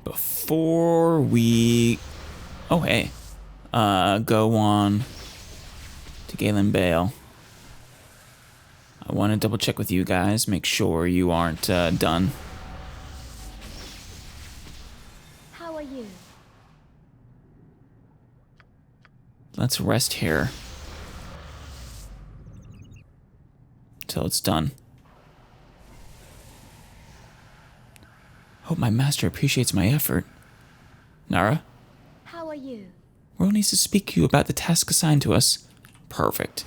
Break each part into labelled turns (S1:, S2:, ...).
S1: before we... Oh, hey. Go on to Galen Bale. I want to double check with you guys, make sure you aren't done.
S2: How are you?
S1: Let's rest here till it's done. Hope my master appreciates my effort. Nara?
S2: How are you?
S1: Ro needs to speak to you about the task assigned to us. Perfect.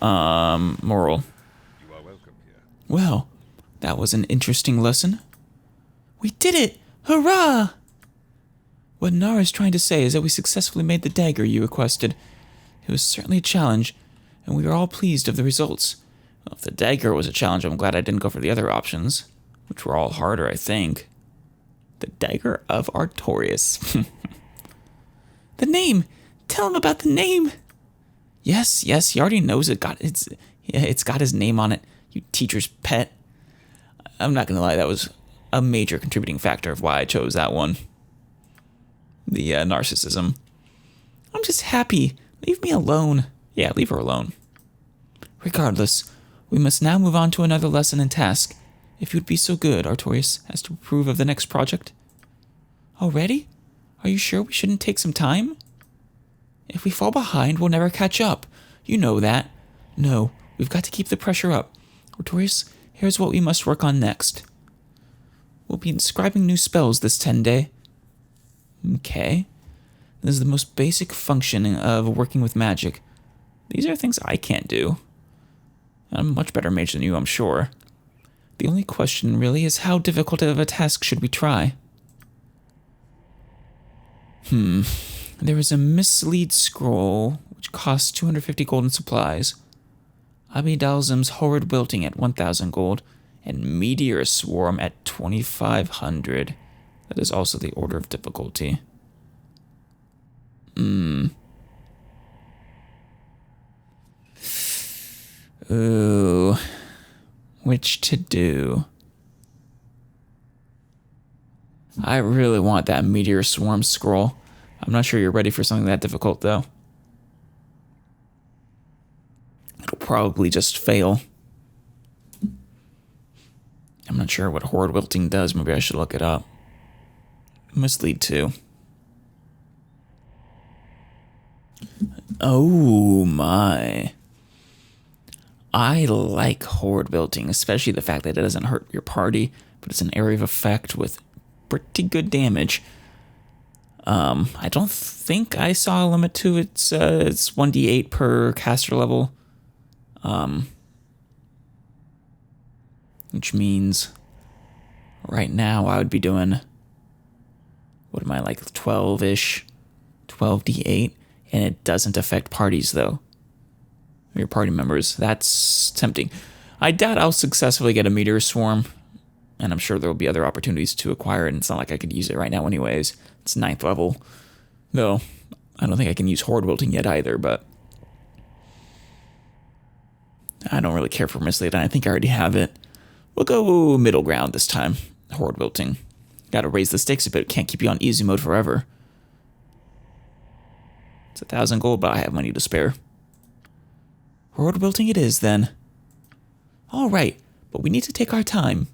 S1: Moral.
S3: You are welcome here.
S1: Well, that was an interesting lesson. We did it! Hurrah! What Nara's trying to say is that we successfully made the dagger you requested. It was certainly a challenge, and we are all pleased of the results. Well, if the dagger was a challenge, I'm glad I didn't go for the other options, which were all harder, I think. The Dagger of Artorias. The name! Tell him about the name! Yes, he already knows it's got his name on it, you teacher's pet. I'm not gonna lie, that was a major contributing factor of why I chose that one. The narcissism. I'm just happy. Leave me alone. Yeah, leave her alone. Regardless, we must now move on to another lesson and task. If you would be so good, Artorias, as to approve of the next project. Already? Are you sure we shouldn't take some time? If we fall behind, we'll never catch up. You know that. No, we've got to keep the pressure up. Artorias, here's what we must work on next. We'll be inscribing new spells this 10-day. Okay. This is the most basic function of working with magic. These are things I can't do. I'm a much better mage than you, I'm sure. The only question really is how difficult of a task should we try? There is a mislead scroll, which costs 250 gold in supplies. Abidalzim's Horrid Wilting at 1,000 gold, and Meteor Swarm at 2,500. That is also the order of difficulty. Ooh. Which to do? I really want that Meteor Swarm scroll. I'm not sure you're ready for something that difficult, though. It'll probably just fail. I'm not sure what Horrid Wilting does. Maybe I should look it up. Mislead too. Oh my. I like Horrid Wilting, especially the fact that it doesn't hurt your party, but it's an area of effect with pretty good damage. I don't think I saw a limit to it's 1d8 per caster level. Which means right now I would be doing, what am I, like 12-ish? 12d8, and it doesn't affect parties though. Your party members. That's tempting. I doubt I'll successfully get a Meteor Swarm, and I'm sure there will be other opportunities to acquire it, and it's not like I could use it right now anyways. It's 9th level. Though, I don't think I can use Horrid Wilting yet either, but I don't really care for Mislead, and I think I already have it. We'll go middle ground this time. Horrid Wilting. Gotta raise the stakes a bit. Can't keep you on easy mode forever. It's 1,000 gold, but I have money to spare. Horrid Wilting it is, then. Alright, but we need to take our time.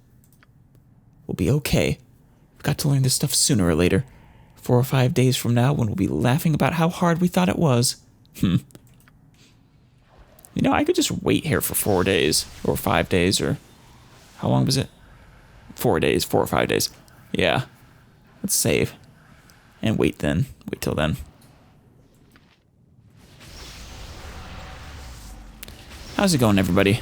S1: We'll be okay. We've got to learn this stuff sooner or later. 4 or 5 days from now, when we'll be laughing about how hard we thought it was. You know, I could just wait here for 4 days, or 5 days, or... How long was it? 4 days, 4 or 5 days. Yeah. Let's save. And wait then. Wait till then. How's it going, everybody?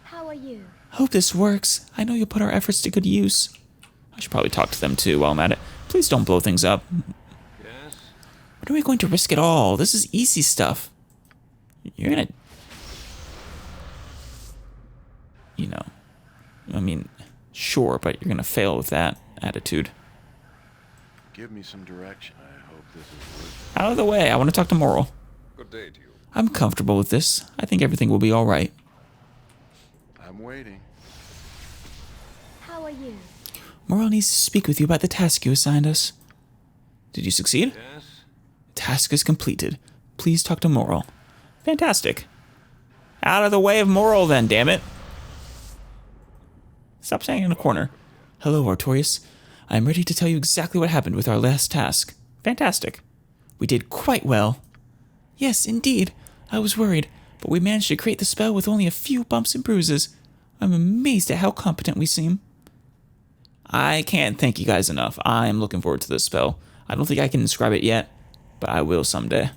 S2: How are you?
S1: Hope this works. I know you'll put our efforts to good use. I should probably talk to them too while I'm at it. Please don't blow things up.
S3: Yes?
S1: When are we going to risk it all? This is easy stuff. You're gonna... You know. I mean, sure, but you're gonna fail with that attitude.
S4: Give me some direction. I hope this is worth
S1: Out of the way. I want to talk to Moral.
S3: Good day to you.
S1: I'm comfortable with this. I think everything will be alright.
S4: it. I'm waiting.
S2: How are you?
S1: Morrel needs to speak with you about the task you assigned us. Did you succeed?
S3: Yes?
S1: Task is completed. Please talk to Morrel. Fantastic. Out of the way of Morrel then, damn it. Stop standing in a corner. Hello, Artorias. I am ready to tell you exactly what happened with our last task. Fantastic. We did quite well. Yes, indeed. I was worried, but we managed to create the spell with only a few bumps and bruises. I'm amazed at how competent we seem. I can't thank you guys enough. I am looking forward to this spell. I don't think I can describe it yet, but I will someday.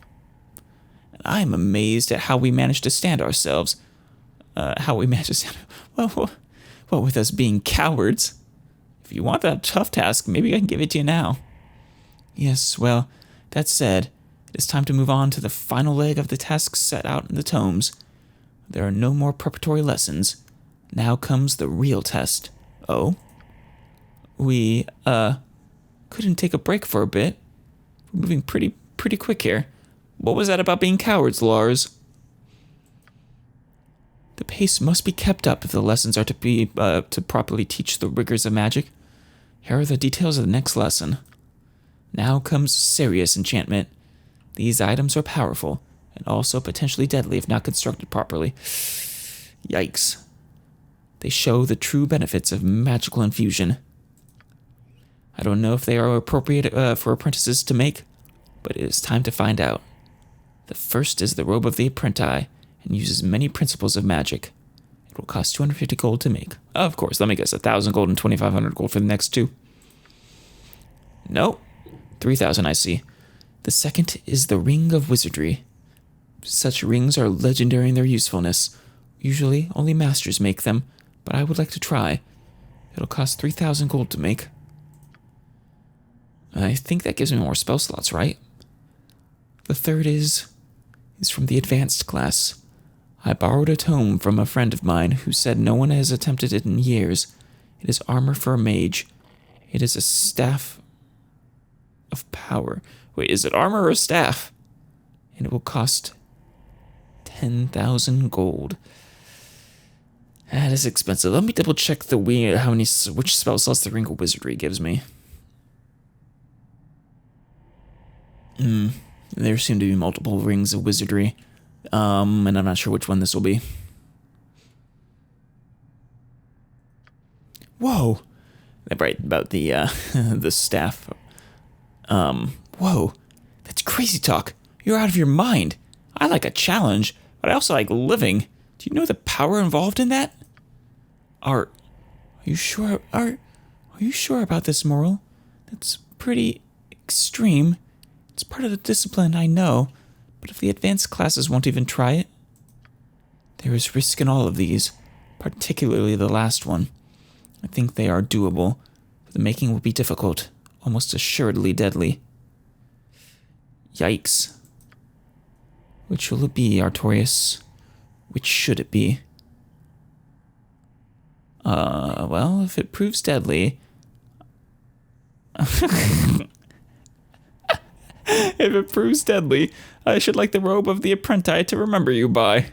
S1: And I am amazed at how we managed to stand ourselves. Well, with us being cowards. If you want that tough task, maybe I can give it to you now. Yes, well, that said, it is time to move on to the final leg of the tasks set out in the tomes. There are no more preparatory lessons. Now comes the real test. Oh? We, couldn't take a break for a bit. We're moving pretty quick here. What was that about being cowards, Lars? The pace must be kept up if the lessons are to properly teach the rigors of magic. Here are the details of the next lesson. Now comes serious enchantment. These items are powerful, and also potentially deadly if not constructed properly. Yikes. They show the true benefits of magical infusion. I don't know if they are appropriate for apprentices to make, but it is time to find out. The first is the Robe of the Apprenti, and uses many principles of magic. It will cost 250 gold to make. Of course, let me guess, 1,000 gold and 2,500 gold for the next two. Nope. 3,000, I see. The second is the Ring of Wizardry. Such rings are legendary in their usefulness. Usually, only masters make them, but I would like to try. It'll cost 3,000 gold to make. I think that gives me more spell slots, right? The third is from the advanced class. I borrowed a tome from a friend of mine who said no one has attempted it in years. It is armor for a mage. It is a staff of power. Wait, is it armor or a staff? And it will cost 10,000 gold. That is expensive. Let me double check which spell slots the Ring of Wizardry gives me. There seem to be multiple Rings of Wizardry. And I'm not sure which one this will be. Whoa! Right, about the, the staff. Whoa. That's crazy talk. You're out of your mind. I like a challenge, but I also like living. Do you know the power involved in that? Are you sure about this, Morrel? That's pretty extreme. It's part of the discipline, I know, but if the advanced classes won't even try it, there is risk in all of these, particularly the last one. I think they are doable, but the making will be difficult, almost assuredly deadly. Yikes. Which will it be, Artorias? Which should it be? Well, if it proves deadly... If it proves deadly, I should like the Robe of the Apprenti to remember you by.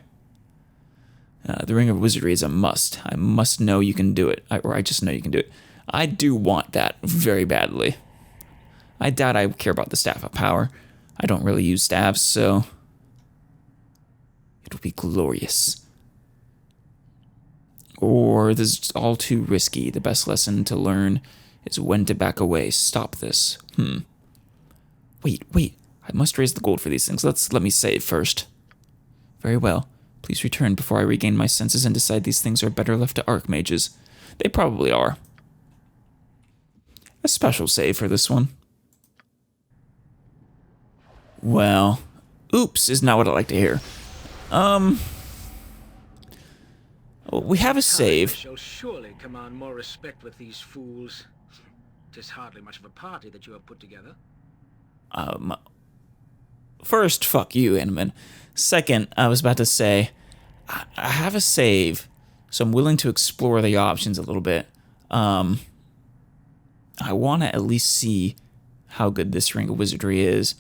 S1: The Ring of Wizardry is a must. I must know you can do it. I just know you can do it. I do want that very badly. I doubt I care about the Staff of Power. I don't really use staffs, so... It'll be glorious. Or this is all too risky. The best lesson to learn is when to back away. Stop this. Wait. I must raise the gold for these things. Let me save first. Very well. Please return before I regain my senses and decide these things are better left to archmages. They probably are. A special save for this one. Well, oops is not what I like to hear. We have a save.
S5: Shall surely command more respect with these fools. 'Tis hardly much of a party that you have put together.
S1: First, fuck you, Animan. Second, I was about to say, I have a save, so I'm willing to explore the options a little bit. I want to at least see how good this Ring of Wizardry is.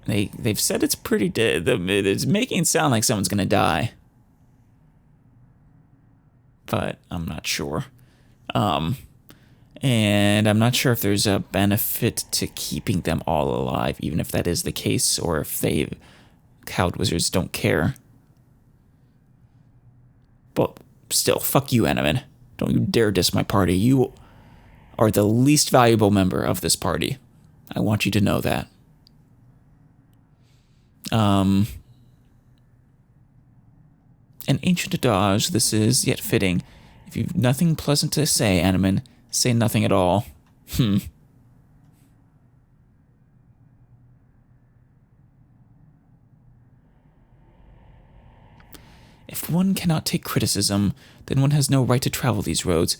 S1: They've said it's pretty dead. It's making it sound like someone's gonna die. cut. I'm not sure. And I'm not sure if there's a benefit to keeping them all alive, even if that is the case, or if cowed wizards don't care. But still, fuck you, Enemin. Don't you dare diss my party. You are the least valuable member of this party. I want you to know that. An ancient adage, this is, yet fitting. If you've nothing pleasant to say, Enemin, say nothing at all. If one cannot take criticism, then one has no right to travel these roads.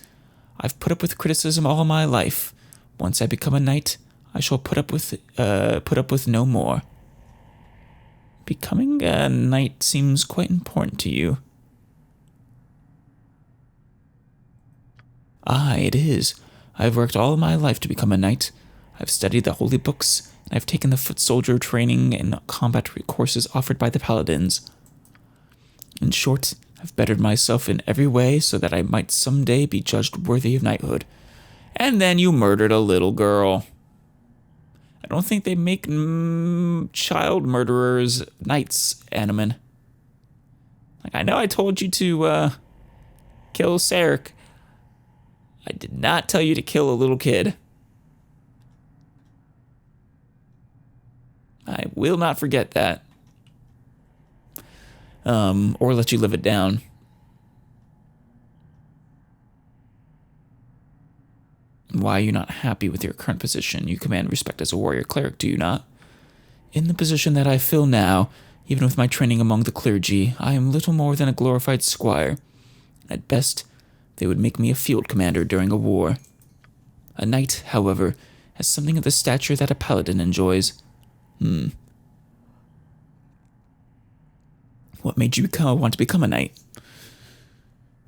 S1: I've put up with criticism all my life. Once I become a knight, I shall put up with no more. Becoming a knight seems quite important to you. Aye, it is. I've worked all my life to become a knight. I've studied the holy books, and I've taken the foot soldier training and combat courses offered by the paladins. In short, I've bettered myself in every way so that I might someday be judged worthy of knighthood. And then you murdered a little girl. I don't think they make child murderers knights, Enemin. Like, I know I told you to kill Sarek. I did not tell you to kill a little kid. I will not forget that. Or let you live it down. Why are you not happy with your current position? You command respect as a warrior cleric, do you not? In the position that I fill now, even with my training among the clergy, I am little more than a glorified squire. At best, they would make me a field commander during a war. A knight, however, has something of the stature that a paladin enjoys. What made you want to become a knight?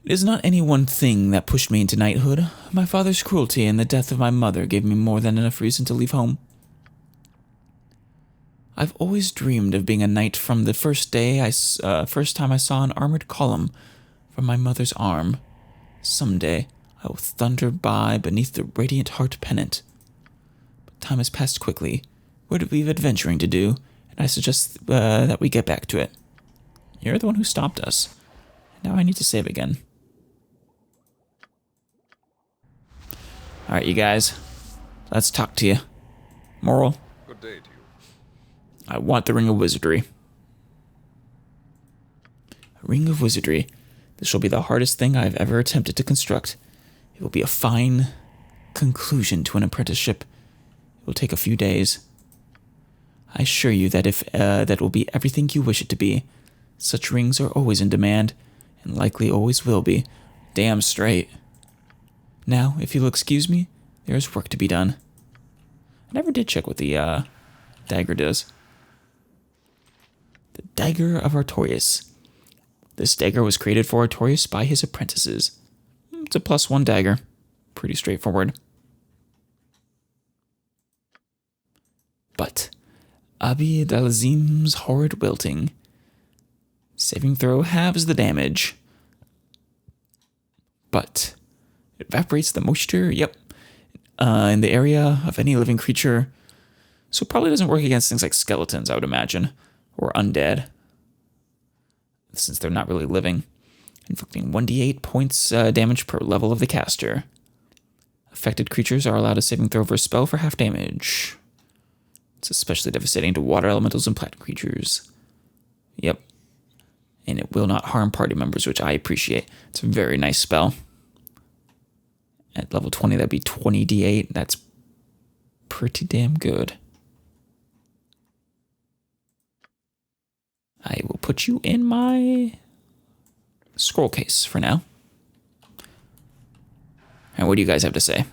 S1: It is not any one thing that pushed me into knighthood. My father's cruelty and the death of my mother gave me more than enough reason to leave home. I've always dreamed of being a knight from the first time I saw an armored column from my mother's arm. Someday, I will thunder by beneath the radiant heart pennant. But time has passed quickly. We have adventuring to do, and I suggest that we get back to it. You're the one who stopped us. Now I need to save again. Alright, you guys. Let's talk to you. Moral?
S3: Good day to you.
S1: I want the Ring of Wizardry. Ring of Wizardry. This will be the hardest thing I've ever attempted to construct. It will be a fine conclusion to an apprenticeship. It will take a few days. I assure you that that will be everything you wish it to be. Such rings are always in demand, and likely always will be. Damn straight. Now, if you'll excuse me, there is work to be done. I never did check what the dagger does. The Dagger of Artorias. This dagger was created for Artorias by his apprentices. It's a +1 dagger. Pretty straightforward. But Abi Dalazim's horrid wilting. Saving throw halves the damage. But it evaporates the moisture, in the area of any living creature. So it probably doesn't work against things like skeletons, I would imagine. Or undead. Since they're not really living. Inflicting 1d8 points damage per level of the caster. Affected creatures are allowed a saving throw for a spell for half damage. It's especially devastating to water elementals and plant creatures. Yep. And it will not harm party members, which I appreciate. It's a very nice spell. At level 20, that'd be 20d8. That's pretty damn good. I will put you in my scroll case for now. And what do you guys have to say?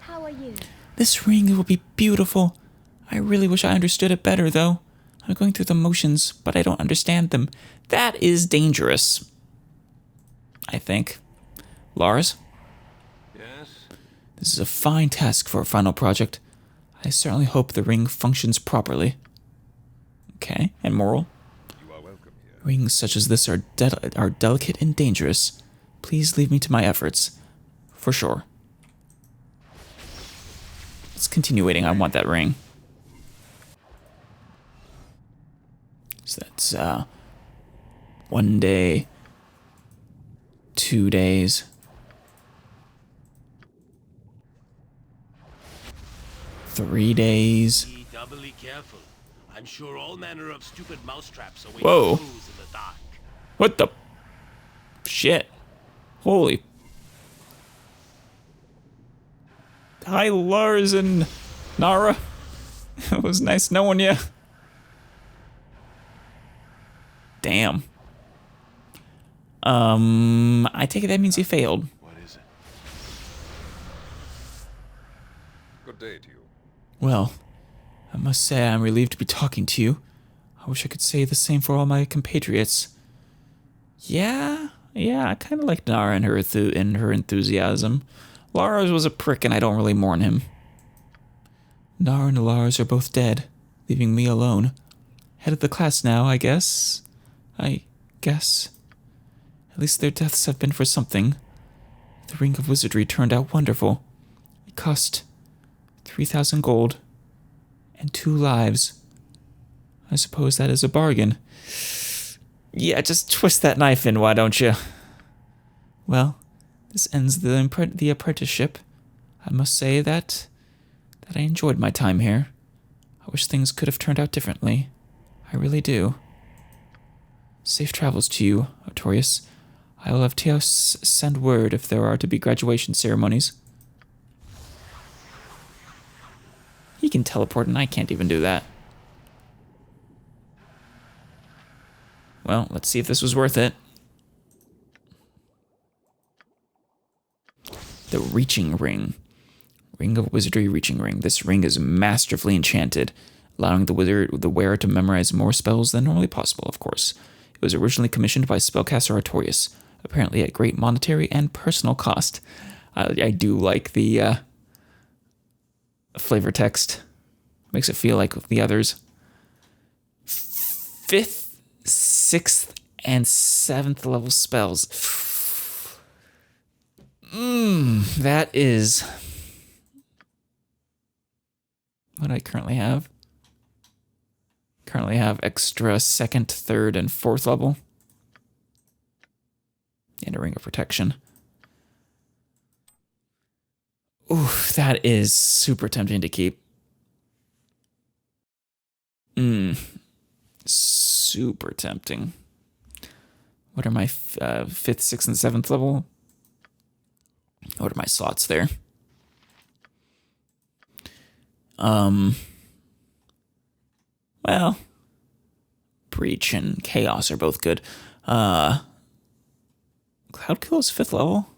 S2: How are you?
S1: This ring will be beautiful. I really wish I understood it better, though. I'm going through the motions, but I don't understand them. That is dangerous. I think. Lars?
S3: Yes?
S1: This is a fine task for a final project. I certainly hope the ring functions properly. Okay, and moral?
S3: You are welcome here.
S1: Rings such as this are delicate and dangerous. Please leave me to my efforts. For sure. Let's continue waiting. I want that ring. So that's 1 day, 2 days. 3 days.
S6: Be doubly careful. I'm sure all manner of stupid mousetraps await
S1: Whoa.
S6: clues in the dark.
S1: What the shit? Holy. Hi, Lars and Nara. It was nice knowing you. Damn. I take it that means you failed.
S4: What is it?
S3: Good day to you.
S1: Well, I must say I'm relieved to be talking to you. I wish I could say the same for all my compatriots. Yeah, I kind of like Nara and her enthusiasm. Lars was a prick and I don't really mourn him. Nara and Lars are both dead, leaving me alone. Head of the class now, I guess. At least their deaths have been for something. The Ring of Wizardry turned out wonderful. It cost 3,000 gold and 2 lives. I suppose that is a bargain. Yeah, just twist that knife in, why don't you? Well, this ends the apprenticeship. I must say that I enjoyed my time here. I wish things could have turned out differently. I really do. Safe travels to you, Artorias. I will have Teos send word if there are to be graduation ceremonies. He can teleport and I can't even do that. Well, let's see if this was worth it. The Reaching Ring. Ring of Wizardry Reaching Ring. This ring is masterfully enchanted, allowing the wearer to memorize more spells than normally possible, of course. It was originally commissioned by spellcaster Artorias, apparently at great monetary and personal cost. I do like the flavor text. Makes it feel like the others. 5th, 6th, and 7th level spells. That is what I currently have. Currently have extra 2nd, 3rd, and 4th level. And a Ring of Protection. Ooh, that is super tempting to keep. Super tempting. What are my 5th, 6th, and 7th level? What are my slots there? Well, Breach and Chaos are both good. Cloud Kill is 5th level?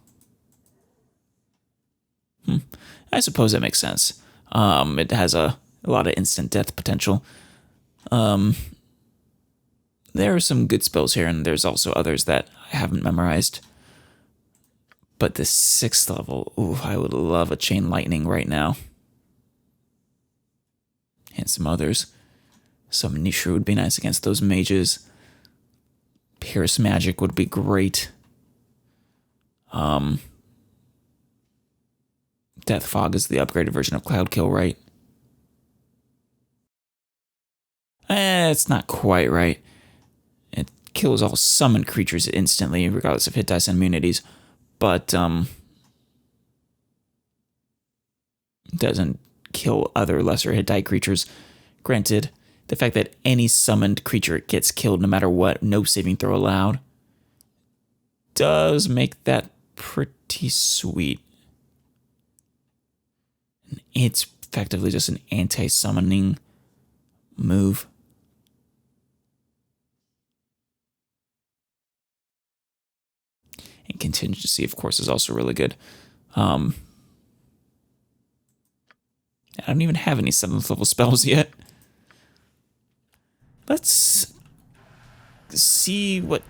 S1: I suppose that makes sense. It has a lot of instant death potential. There are some good spells here, and there's also others that I haven't memorized. But the 6th level, ooh, I would love a Chain Lightning right now. And some others. Some Nishru would be nice against those mages. Pierce Magic would be great. Death Fog is the upgraded version of Cloud Kill, right? It's not quite right. It kills all summoned creatures instantly, regardless of hit dice and immunities, but doesn't kill other lesser hit die creatures. Granted, the fact that any summoned creature gets killed no matter what, no saving throw allowed, does make that pretty sweet. It's effectively just an anti-summoning move. And Contingency, of course, is also really good. I don't even have any 7th level spells yet. Let's see what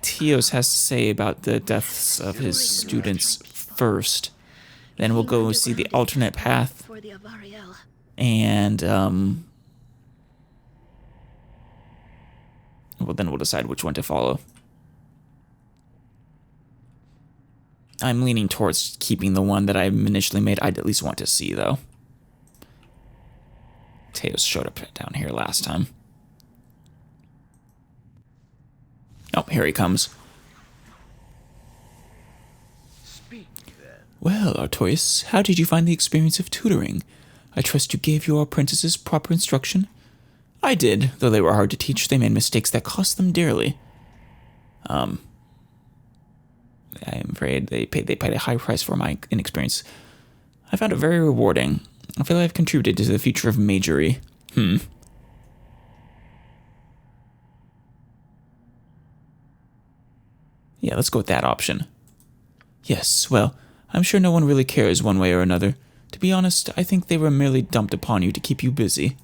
S1: Teos has to say about the deaths of his students first. Then we'll go see the alternate path. And, well, then we'll decide which one to follow. I'm leaning towards keeping the one that I initially made. I'd at least want to see, though. Teos showed up down here last time. Oh, here he comes.
S5: Speak then.
S1: Well, Artorias, how did you find the experience of tutoring? I trust you gave your apprentices proper instruction? I did, though they were hard to teach. They made mistakes that cost them dearly. I am afraid they paid a high price for my inexperience. I found it very rewarding. I feel I've contributed to the future of magery. Yeah, let's go with that option. Yes, well, I'm sure no one really cares one way or another. To be honest, I think they were merely dumped upon you to keep you busy.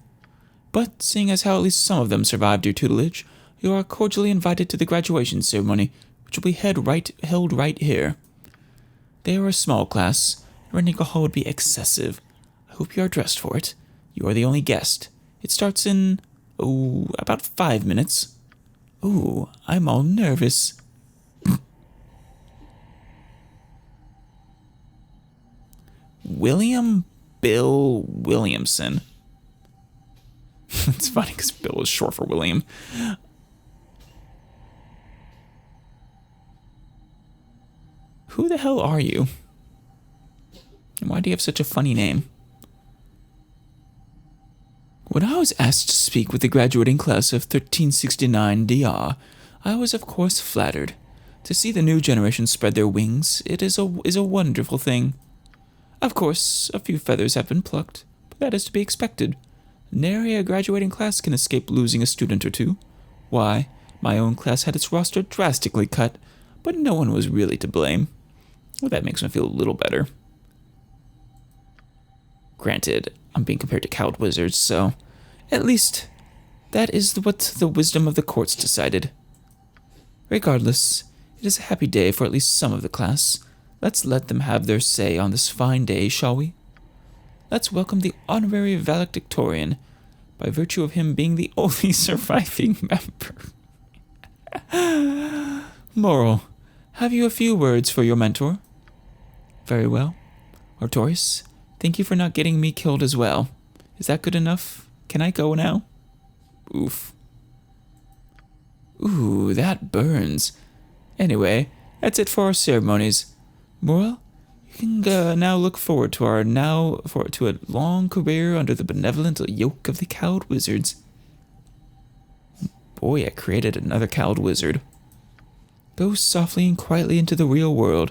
S1: But seeing as how at least some of them survived your tutelage, you are cordially invited to the graduation ceremony, which will be held right here. They are a small class. Renting a hall would be excessive. I hope you are dressed for it. You are the only guest. It starts in, about 5 minutes. I'm all nervous. William Bill Williamson. It's funny because Bill is short for William. Who the hell are you? And why do you have such a funny name? When I was asked to speak with the graduating class of 1369 DR, I was of course flattered. To see the new generation spread their wings, it is a wonderful thing. Of course, a few feathers have been plucked, but that is to be expected. Nary a graduating class can escape losing a student or two. Why, my own class had its roster drastically cut, but no one was really to blame. Well, that makes me feel a little better. Granted, I'm being compared to cowed wizards, so at least that is what the wisdom of the courts decided. Regardless, it is a happy day for at least some of the class. Let's let them have their say on this fine day, shall we? Let's welcome the honorary valedictorian, by virtue of him being the only surviving member. Moral, have you a few words for your mentor? Very well. Artorias, thank you for not getting me killed as well. Is that good enough? Can I go now? Oof. Ooh, that burns. Anyway, that's it for our ceremonies. Moral, you can now look forward to a long career under the benevolent yoke of the cowed wizards. Boy, I created another cowed wizard. Go softly and quietly into the real world,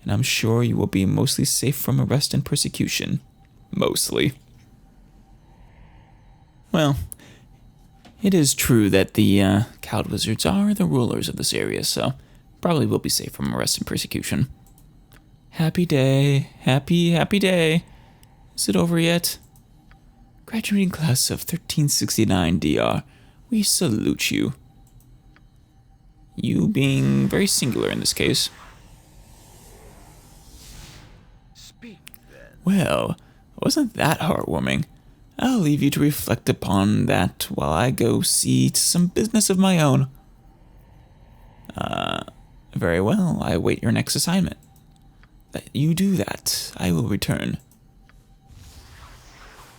S1: and I'm sure you will be mostly safe from arrest and persecution. Mostly. Well, it is true that the cowed wizards are the rulers of this area, so probably will be safe from arrest and persecution. Happy day. Happy day. Is it over yet? Graduating class of 1369 DR, we salute you. You being very singular in this case.
S5: Speak then.
S1: Well, wasn't that heartwarming? I'll leave you to reflect upon that while I go see to some business of my own. Very well. I await your next assignment. That you do that, I will return.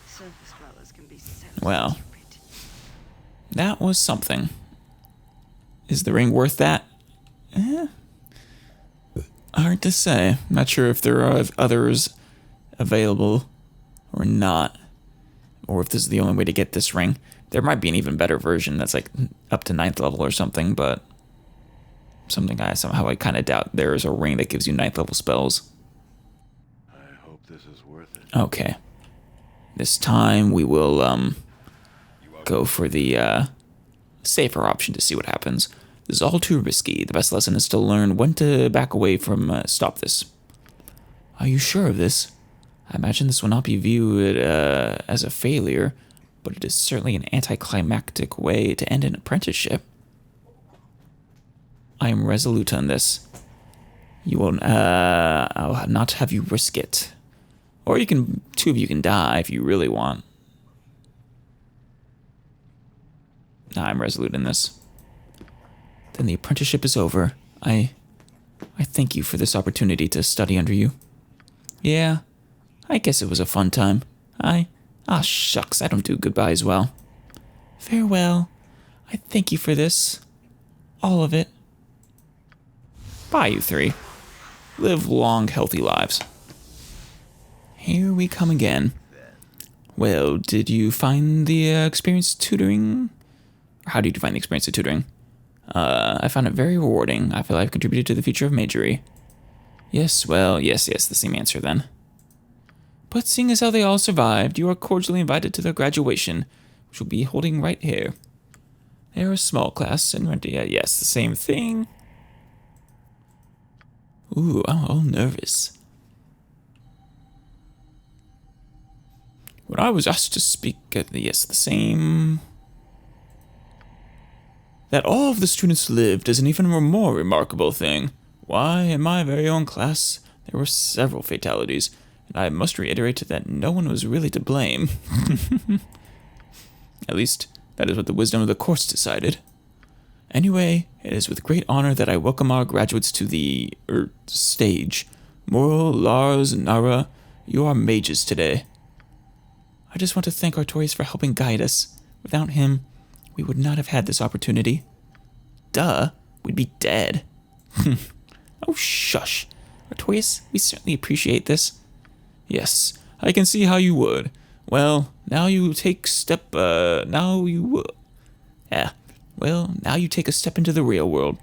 S2: Surface dwellers can be so
S1: Well,
S2: stupid.
S1: that was something. Is the ring worth that? Hard to say. Not sure if there are others available or not. Or if this is the only way to get this ring. There might be an even better version that's like up to 9th level or something, but somehow I kind of doubt there is a ring that gives you 9th level spells.
S4: I hope this is worth it.
S1: Okay. This time we will go for the safer option to see what happens. This is all too risky. The best lesson is to learn when to back away from stop this. Are you sure of this? I imagine this will not be viewed as a failure, but it is certainly an anticlimactic way to end an apprenticeship. I am resolute on this. You will, I'll not have you risk it. Or two of you can die if you really want. Nah, I'm resolute in this. Then the apprenticeship is over. I thank you for this opportunity to study under you. Yeah, I guess it was a fun time. Shucks, I don't do goodbyes well. Farewell. I thank you for this. All of it. Bye, you three. Live long, healthy lives. Here we come again. Well, did you find the experience tutoring? How did you find the experience of tutoring? I found it very rewarding. I feel I've contributed to the future of magery. Yes, the same answer then. But seeing as how they all survived, you are cordially invited to their graduation, which will be holding right here. They are a small class, and yes, the same thing. Ooh, I'm all nervous. When I was asked to speak at the same... That all of the students lived is an even more remarkable thing. Why, in my very own class, there were several fatalities, and I must reiterate that no one was really to blame. At least, that is what the wisdom of the course decided. Anyway, it is with great honor that I welcome our graduates to the, stage. Moral, Lars, Nara, you are mages today. I just want to thank Artorias for helping guide us. Without him, we would not have had this opportunity. Duh, we'd be dead. Oh, shush. Artorias, we certainly appreciate this. Yes, I can see how you would. Well, now you take a step into the real world.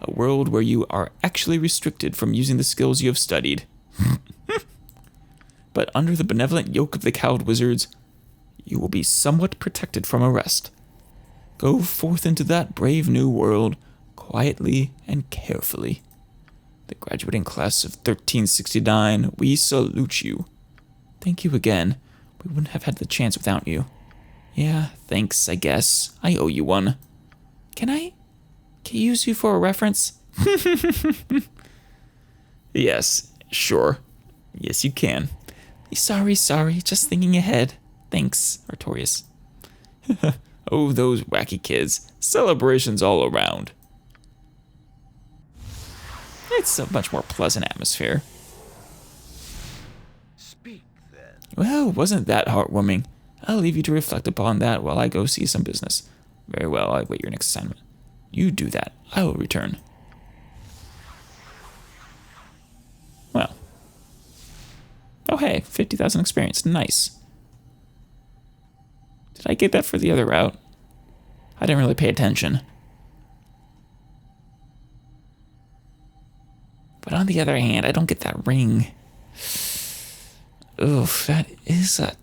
S1: A world where you are actually restricted from using the skills you have studied. But under the benevolent yoke of the cowled wizards, you will be somewhat protected from arrest. Go forth into that brave new world, quietly and carefully. The graduating class of 1369, we salute you. Thank you again. We wouldn't have had the chance without you. Yeah, thanks, I guess. I owe you one. Can I use you for a reference? Yes, sure. Yes, you can. Sorry, just thinking ahead. Thanks, Artorias. Oh, those wacky kids. Celebrations all around. It's a much more pleasant atmosphere.
S4: Speak, then.
S1: Well, wasn't that heartwarming? I'll leave you to reflect upon that while I go see some business. Very well, I wait your next assignment. You do that. I will return. Well. Oh, hey, 50,000 experience. Nice. Did I get that for the other route? I didn't really pay attention. But on the other hand, I don't get that ring. Oof, that is a...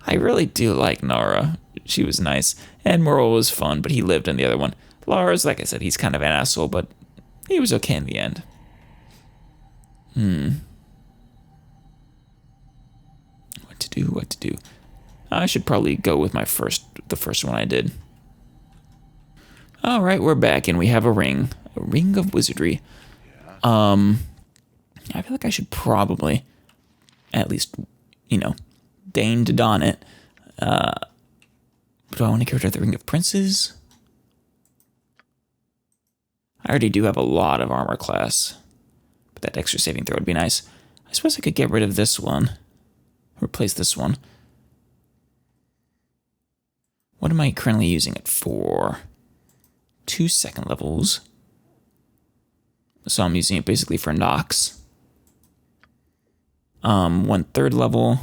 S1: I really do like Nara. She was nice. And Merle was fun, but he lived in the other one. Lars, like I said, he's kind of an asshole, but he was okay in the end. What to do? I should probably go with the first one I did. Alright, we're back, and we have a ring. A Ring of Wizardry. I feel like I should probably, at least, deign to don it. Do I want to get rid of the Ring of Princes? I already do have a lot of armor class, but that extra saving throw would be nice. I suppose I could get rid of this one. Replace this one. What am I currently using it for? 2 second levels. So I'm using it basically for knocks. 1 third level.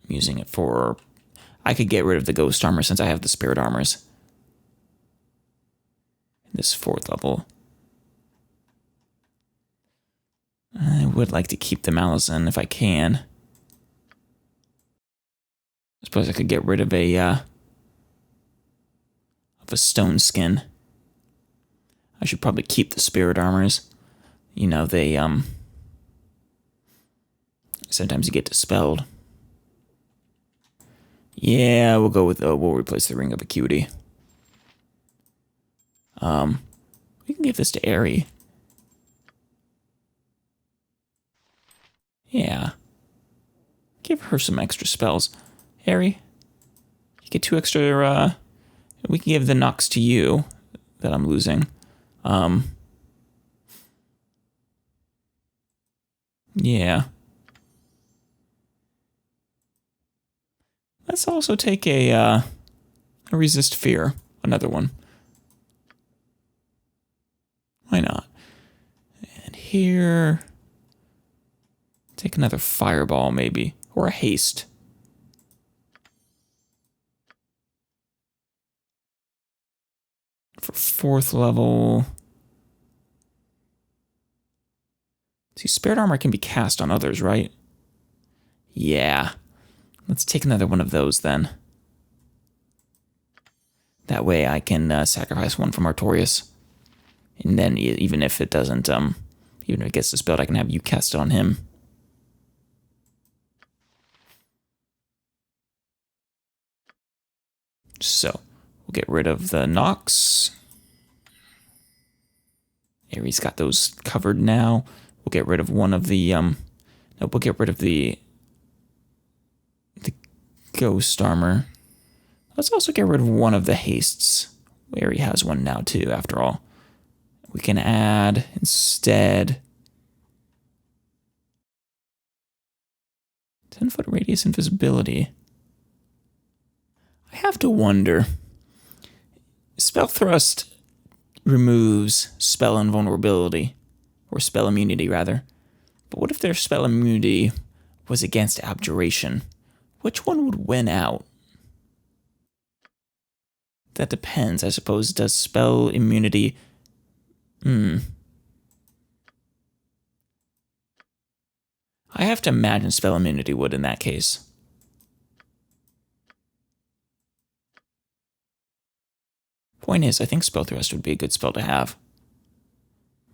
S1: I'm using it for... I could get rid of the ghost armor since I have the spirit armors. This 4th level. I would like to keep the Malison if I can. I suppose I could get rid of a stone skin. I should probably keep the spirit armors. They sometimes you get dispelled. Yeah, we'll go with we'll replace the Ring of Acuity. We can give this to Aerie. Yeah. Give her some extra spells. Aerie, you get 2 extra, we can give the knocks to you that I'm losing. Yeah. Let's also take a resist fear. Another one. Why not? And here... take another fireball, maybe. Or a haste. For 4th level... see, Spirit Armor can be cast on others, right? Yeah. Let's take another one of those, then. That way I can sacrifice one from Artorias. And then, even if it doesn't, even if it gets dispelled, I can have you cast it on him. So, we'll get rid of the Nox. Ares got those covered now. We'll get rid of one of the, no, we'll get rid of the Ghost Armor. Let's also get rid of one of the hastes. Ares has one now, too, after all. We can add, instead, 10-foot radius invisibility. I have to wonder. Spell Thrust removes spell invulnerability, or spell immunity, rather. But what if their spell immunity was against abjuration? Which one would win out? That depends, I suppose. Does spell immunity... I have to imagine spell immunity would in that case. Point is, I think Spell Thrust would be a good spell to have.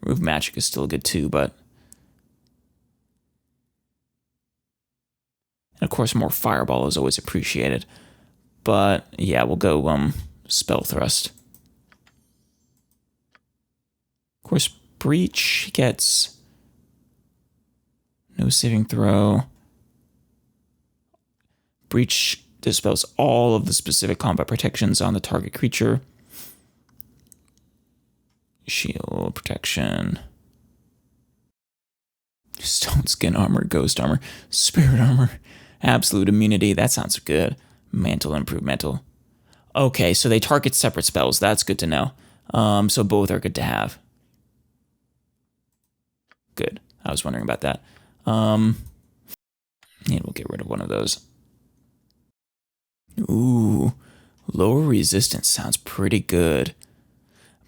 S1: Remove Magic is still good too, but... and of course, more Fireball is always appreciated. But, yeah, we'll go, Spell Thrust. Of course, Breach gets... no saving throw. Breach dispels all of the specific combat protections on the target creature. Shield protection. Stone Skin Armor, Ghost Armor, Spirit Armor, Absolute Immunity. That sounds good. Mantle, Improved Mantle. Okay, so they target separate spells. That's good to know. So both are good to have. Good. I was wondering about that. And we'll get rid of one of those. Ooh, lower resistance sounds pretty good.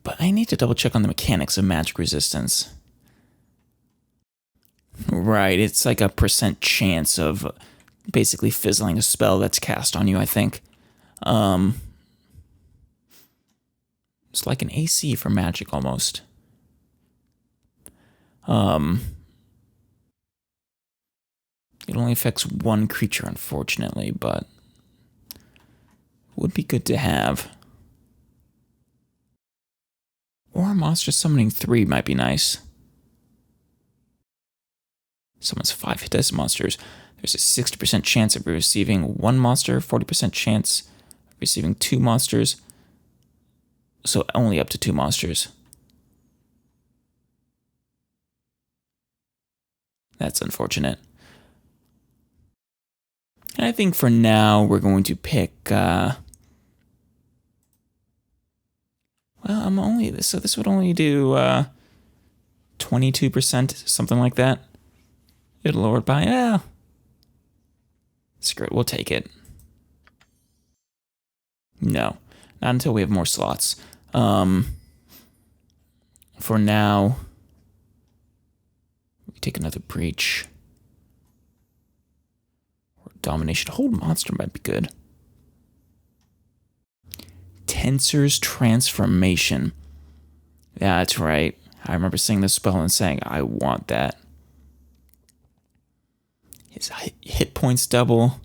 S1: But I need to double check on the mechanics of magic resistance. Right, it's like a % chance of basically fizzling a spell that's cast on you, I think. It's like an AC for magic almost. It only affects one creature, unfortunately, but would be good to have. Or monster summoning 3 might be nice. Summons 5 hit dice monsters. There's a 60% chance of receiving 1 monster, 40% chance of receiving 2 monsters. So only up to 2 monsters. That's unfortunate. And I think for now we're going to pick... well, so this would only do 22%, something like that. It'll lower it by, screw it, we'll take it. No, not until we have more slots. For now, we take another breach. Or domination. Hold monster might be good. Tensor's Transformation. Yeah, that's right. I remember seeing this spell and saying, I want that. His hit points double.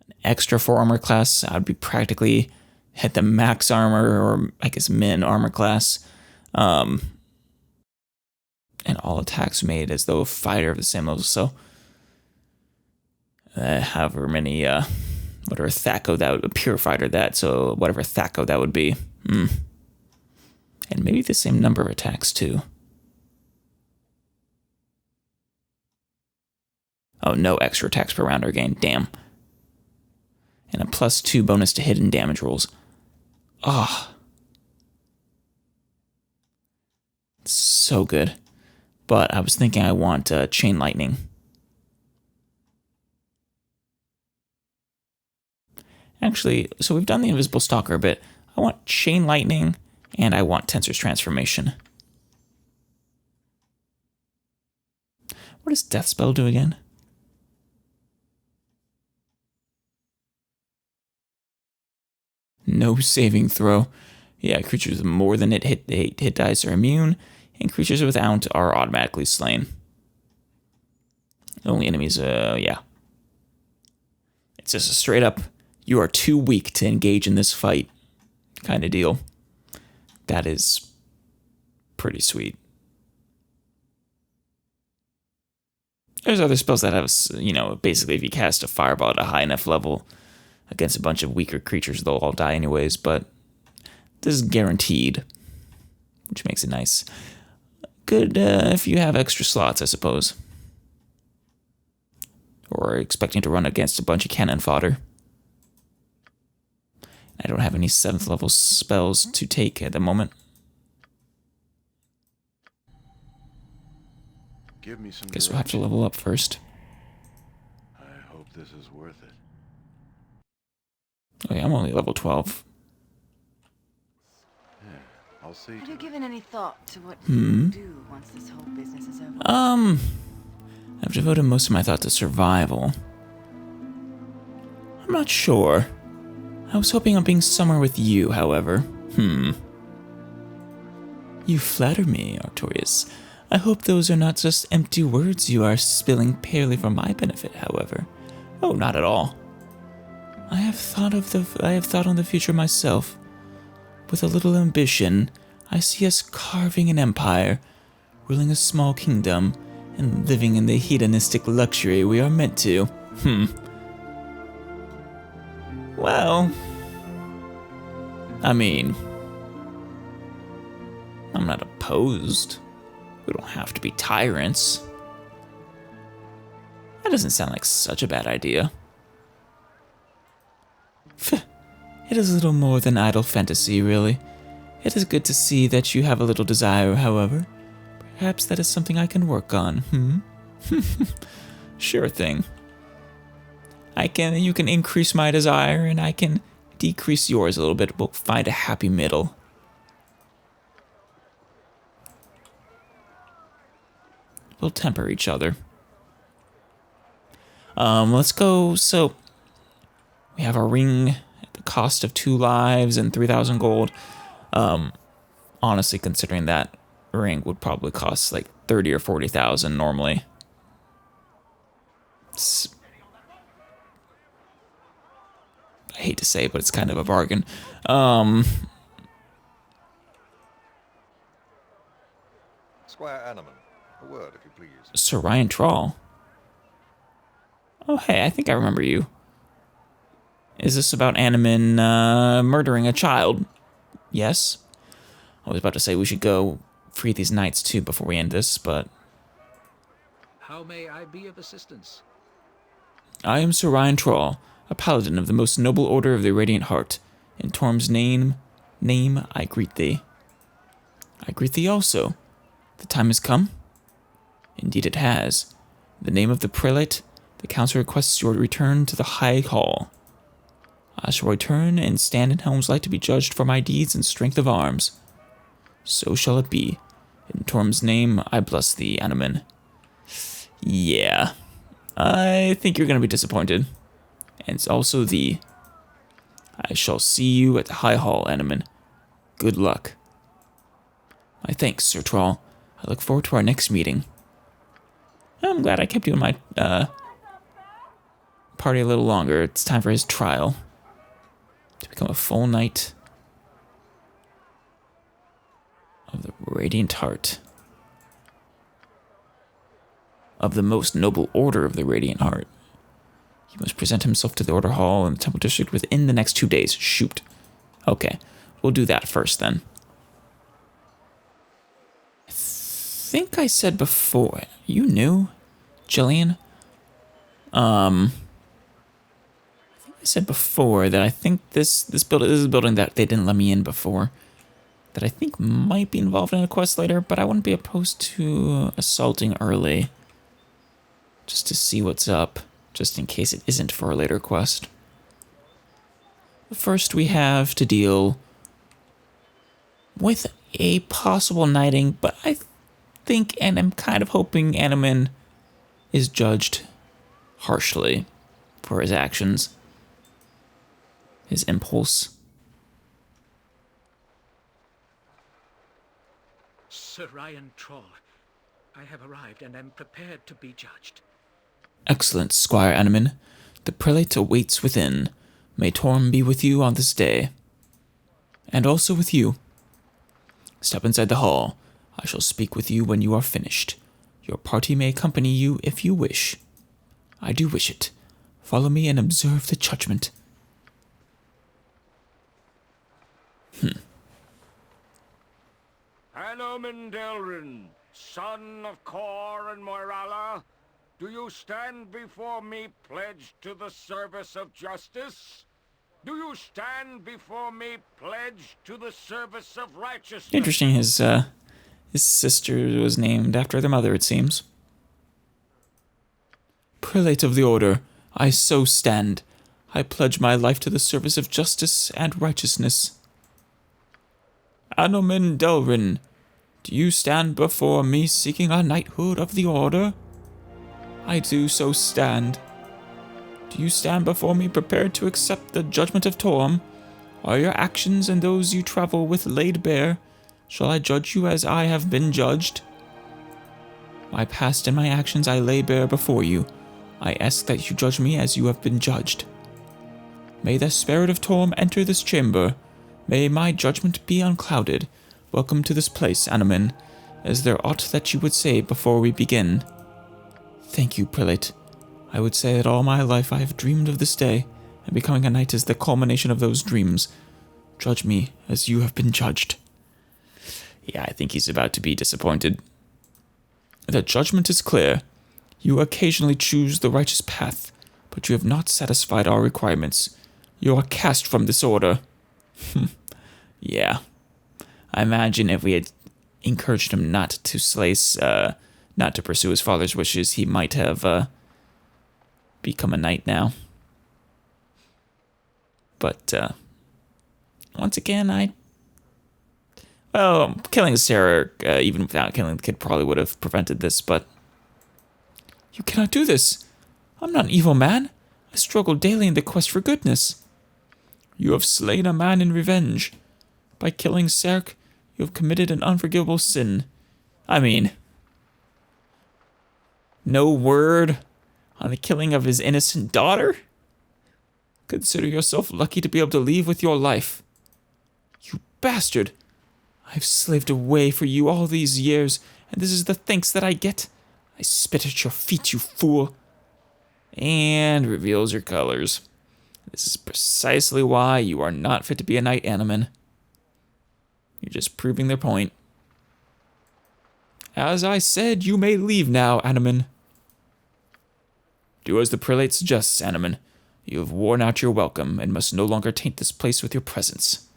S1: An extra 4 armor class. I would be practically hit the max armor, or I guess min armor class. And all attacks made as though a fighter of the same level. So, however many... whatever Thaco that would, a pure fighter that, so whatever Thaco that would be. And maybe the same number of attacks too. Oh, no extra attacks per round are gained. Damn. And a +2 bonus to hidden damage rolls. Ah. So good. But I was thinking I want Chain Lightning. Actually, so we've done the Invisible Stalker a bit. I want Chain Lightning, and I want Tensor's Transformation. What does Death Spell do again? No saving throw. Yeah, creatures with more than 8 hit dice are immune, and creatures without are automatically slain. Only enemies, yeah. It's just a straight up, you are too weak to engage in this fight kind of deal. That is pretty sweet. There's other spells that have, you know, basically if you cast a fireball at a high enough level against a bunch of weaker creatures, they'll all die anyways, but this is guaranteed, which makes it nice. Good if you have extra slots, I suppose. Or expecting to run against a bunch of cannon fodder. I don't have any 7th level spells to take at the moment.
S4: Give me some
S1: Guess we'll have to
S4: direction.
S1: level up first.
S4: I hope this is worth it.
S1: Oh yeah, I'm only level 12.
S4: Yeah, I'll see
S2: Have
S4: to
S2: you
S4: it.
S2: given any thought to what you do once this whole business is over?
S1: I've devoted most of my thought to survival. I'm not sure. I was hoping on being somewhere with you, however. You flatter me, Artorias. I hope those are not just empty words you are spilling purely for my benefit, however. Oh, not at all. I have thought on the future myself. With a little ambition, I see us carving an empire, ruling a small kingdom, and living in the hedonistic luxury we are meant to. Well, I mean, I'm not opposed. We don't have to be tyrants. That doesn't sound like such a bad idea. It is little more than idle fantasy, really. It is good to see that you have a little desire, however. Perhaps that is something I can work on, Sure thing. You can increase my desire, and I can decrease yours a little bit. We'll find a happy middle. We'll temper each other. Let's go. So, we have our ring at the cost of 2 lives and 3,000 gold. Honestly, considering that ring would probably cost like 30 or 40,000 normally. I hate to say it, but it's kind of a bargain.
S3: Squire Animan, a word, if you please.
S1: Sir Ryan Trawl. Oh, hey, I think I remember you. Is this about Animan murdering a child? Yes. I was about to say we should go free these knights too before we end this, but...
S5: How may I be of assistance?
S1: I am Sir Ryan Trawl, a paladin of the most noble order of the Radiant Heart. In Torm's name, I greet thee. I greet thee also. The time has come? Indeed it has. In the name of the prelate, the council requests your return to the High Hall. I shall return and stand in Helm's Light to be judged for my deeds and strength of arms. So shall it be. In Torm's name, I bless thee, Animan. Yeah. I think you're going to be disappointed. And it's also thee. I shall see you at the High Hall, Animan. Good luck. My thanks, Sir Trawl. I look forward to our next meeting. I'm glad I kept you in my party a little longer. It's time for his trial. To become a full knight of the Radiant Heart. Of the most noble order of the Radiant Heart. He must present himself to the Order Hall in the Temple District within the next 2 days. Shoot. Okay, we'll do that first then. I think I said before, you knew, Jillian? I think I said before that I think this is a building that they didn't let me in before. That I think might be involved in a quest later, but I wouldn't be opposed to assaulting early. Just to see what's up, just in case it isn't for a later quest. First, we have to deal with a possible knighting, but I think and I'm kind of hoping Animan is judged harshly for his actions, his impulse.
S5: Sir Ryan Troll, I have arrived and am prepared to be judged.
S1: Excellent, Squire Animan. The prelate awaits within. May Torm be with you on this day. And also with you. Step inside the hall. I shall speak with you when you are finished. Your party may accompany you if you wish. I do wish it. Follow me and observe the judgment.
S7: Anomen Delrin, son of Kor and Moirala, do you stand before me pledged to the service of justice? Do you stand before me pledged to the service of righteousness?
S1: Interesting, his sister was named after their mother, it seems. Prelate of the Order, I so stand. I pledge my life to the service of justice and righteousness. Anomen Delrin, do you stand before me seeking a knighthood of the Order? I do so stand. Do you stand before me prepared to accept the judgment of Torm? Are your actions and those you travel with laid bare? Shall I judge you as I have been judged? My past and my actions I lay bare before you. I ask that you judge me as you have been judged. May the spirit of Torm enter this chamber. May my judgment be unclouded. Welcome to this place, Anomen. Is there aught that you would say before we begin? Thank you, Prelate. I would say that all my life I have dreamed of this day, and becoming a knight is the culmination of those dreams. Judge me as you have been judged. Yeah, I think he's about to be disappointed. The judgment is clear. You occasionally choose the righteous path, but you have not satisfied our requirements. You are cast from this order. Yeah. I imagine if we had encouraged him not to not to pursue his father's wishes, he might have become a knight now. But once again, killing Sarah, even without killing the kid, probably would have prevented this, but you cannot do this. I'm not an evil man. I struggle daily in the quest for goodness. You have slain a man in revenge. By killing Serk, you have committed an unforgivable sin. I mean, no word on the killing of his innocent daughter? Consider yourself lucky to be able to leave with your life. You bastard! I've slaved away for you all these years, and this is the thanks that I get. I spit at your feet, you fool. And reveals your colors. This is precisely why you are not fit to be a knight, Animan. You're just proving their point. As I said, you may leave now, Animan. Do as the prelate suggests, Animan. You have worn out your welcome, and must no longer taint this place with your presence.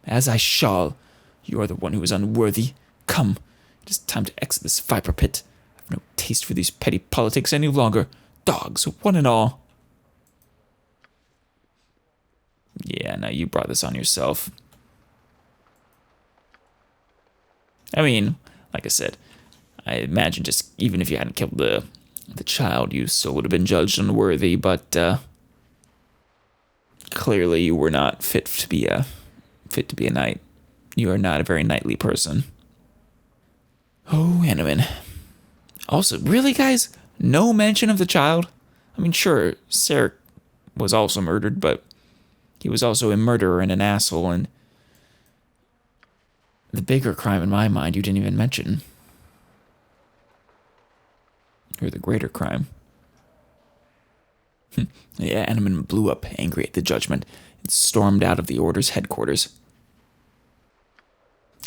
S1: As I shall. You are the one who is unworthy. Come, it is time to exit this viper pit. I have no taste for these petty politics any longer. Dogs, one and all. Yeah, no, you brought this on yourself. I mean, like I said, I imagine just even if you hadn't killed the child, you still would have been judged unworthy, but clearly you were not fit to be a knight. You are not a very knightly person. Oh, Animan. Also, really, guys? No mention of the child? I mean, sure, Sarek was also murdered, but he was also a murderer and an asshole, and the bigger crime in my mind you didn't even mention. Or the greater crime. Yeah, Animan blew up, angry at the judgment, and stormed out of the Order's headquarters.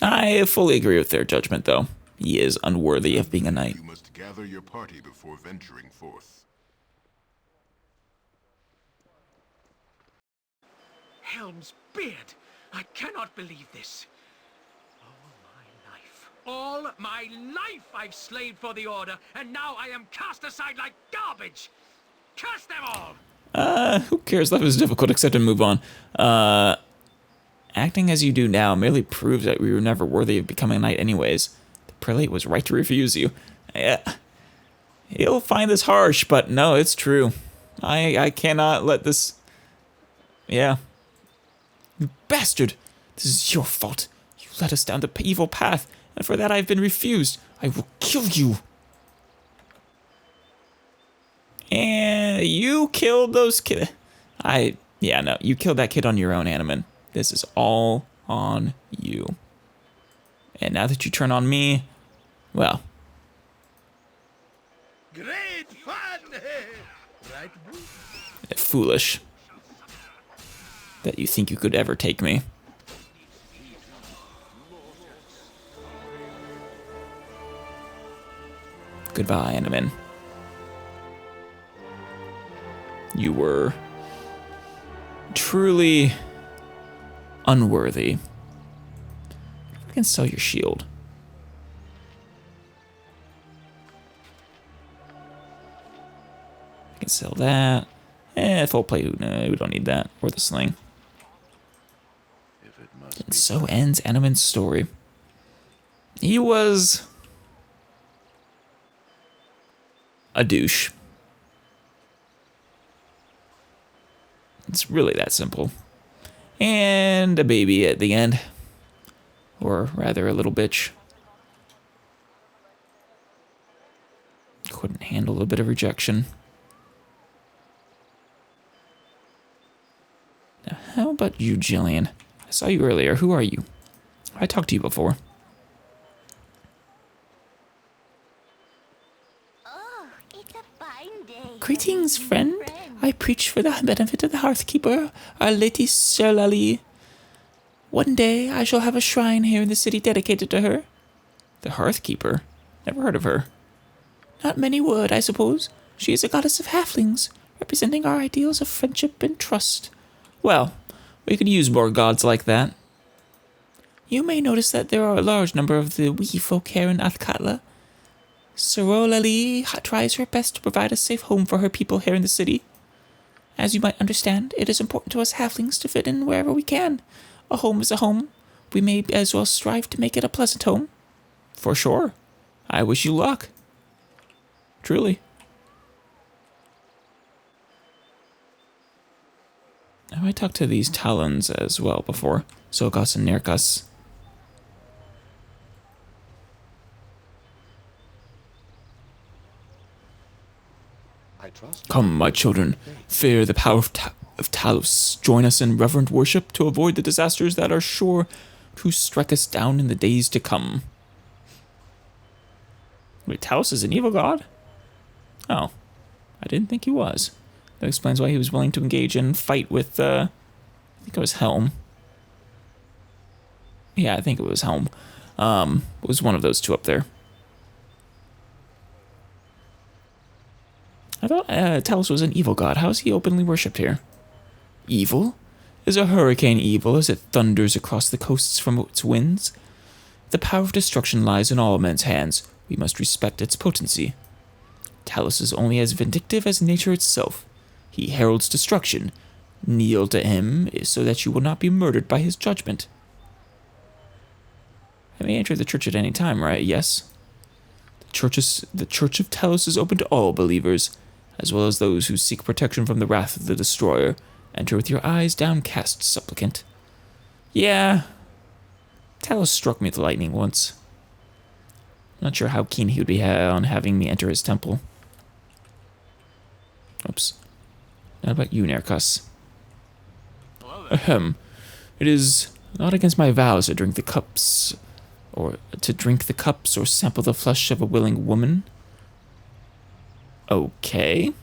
S1: I fully agree with their judgment, though. He is unworthy of being a knight.
S8: You must gather your party before venturing forth.
S5: Helm's beard! I cannot believe this. All my life I've slaved for the Order, and now I am cast aside like garbage! Curse them all!
S1: Who cares? Life is difficult, accept and move on. Acting as you do now merely proves that we were never worthy of becoming a knight anyways. The prelate was right to refuse you. Yeah. He'll find this harsh, but no, it's true. I cannot let this... Yeah. You bastard! This is your fault. You led us down the evil path, and for that I've been refused. I will kill you. And you killed those kids. Yeah, no, you killed that kid on your own, Animan. This is all on you. And now that you turn on me, well.
S6: Great fun! Right?
S1: Foolish. That you think you could ever take me. Goodbye, Animan. You were truly unworthy. I can sell your shield. I can sell that. Full plate, no, we don't need that. Or the sling.
S4: If it must
S1: And
S4: be
S1: so ends Animan's story. He was a douche. It's really that simple. And a baby at the end. Or rather, a little bitch. Couldn't handle a bit of rejection. Now, how about you, Jillian? I saw you earlier. Who are you? I talked to you before.
S9: Oh, it's a fine day.
S1: Greetings, friend. I preach for the benefit of the Hearthkeeper, our Lady Sirlali. One day I shall have a shrine here in the city dedicated to her. The Hearthkeeper? Never heard of her. Not many would, I suppose. She is a goddess of halflings, representing our ideals of friendship and trust. Well, we could use more gods like that. You may notice that there are a large number of the wee folk here in Athkatla. Sirlali tries her best to provide a safe home for her people here in the city. As you might understand, it is important to us halflings to fit in wherever we can. A home is a home. We may as well strive to make it a pleasant home. For sure. I wish you luck. Truly. Now I talked to these Talons as well before. Zogos and Nerkas.
S3: I trust.
S1: Come, my children, fear the power of Talos. Join us in reverent worship to avoid the disasters that are sure to strike us down in the days to come. Wait, Talos is an evil god? Oh, I didn't think he was. That explains why he was willing to engage in fight with, I think it was Helm. Yeah, I think it was Helm. It was one of those two up there. I thought Talos was an evil god. How is he openly worshipped here? Evil? Is a hurricane evil as it thunders across the coasts from its winds? The power of destruction lies in all men's hands. We must respect its potency. Talos is only as vindictive as nature itself. He heralds destruction. Kneel to him so that you will not be murdered by his judgment. I may enter the church at any time, right? Yes. The Church of Talos is open to all believers, as well as those who seek protection from the wrath of the Destroyer. Enter with your eyes downcast, supplicant. Yeah. Talos struck me with lightning once. Not sure how keen he would be on having me enter his temple. Oops. How about you, Nerkas? Ahem. It is not against my vows to drink the cups, or sample the flesh of a willing woman. Okay.